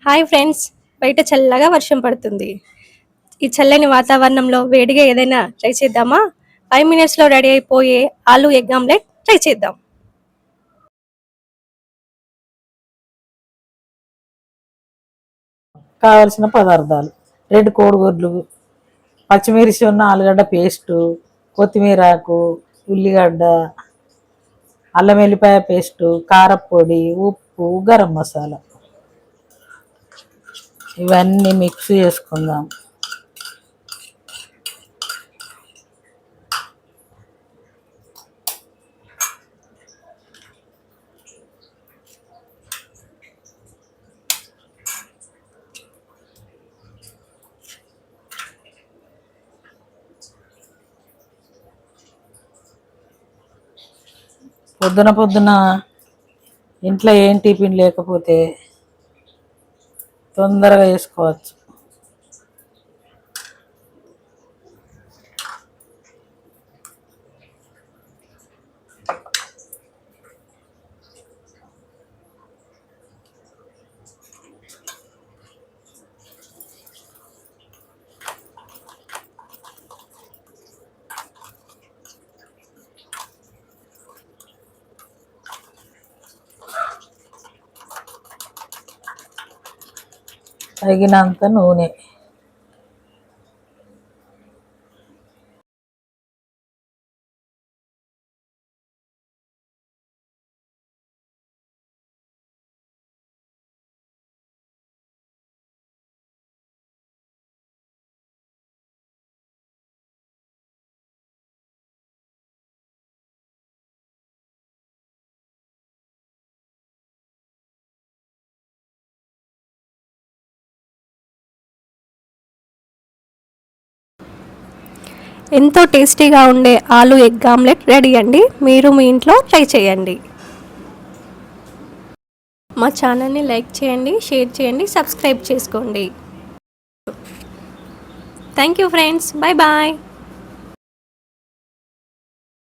Hi friends, బయట చల్లగా వర్షం పడుతుంది. ఈ చల్లని వాతావరణంలో వేడిగా ఏదైనా ట్రై చేద్దామా? 5 మినిట్స్‌లో రెడీ అయిపోయే ఆలు ఎగ్ ఆమ్లెట్ ట్రై చేద్దాం. కావలసిన పదార్థాలు: 2 కోడిగుడ్లు, పచ్చిమిర్చి ఆలుగడ్డ పేస్టు, కొత్తిమీర ఆకు, ఉల్లిగడ్డ, అల్లం వెల్లిపాయ పేస్టు, కారపొడి, ఉప్పు, గరం మసాలా. ఇవన్నీ మిక్స్ చేసుకుందాం. పొద్దున ఇంట్లో ఏం టిఫిన్ లేకపోతే తొందరగా వేసుకోవచ్చు. తగినంత నూనె, ఎంతో టేస్టీగా ఉండే ఆలు ఎగ్ ఆమ్లెట్ రెడీ అండి. మీరు మీ ఇంట్లో ట్రై చేయండి. మా ఛానల్ని లైక్ చేయండి, షేర్ చేయండి, సబ్స్క్రైబ్ చేసుకోండి. Thank you friends. Bye bye.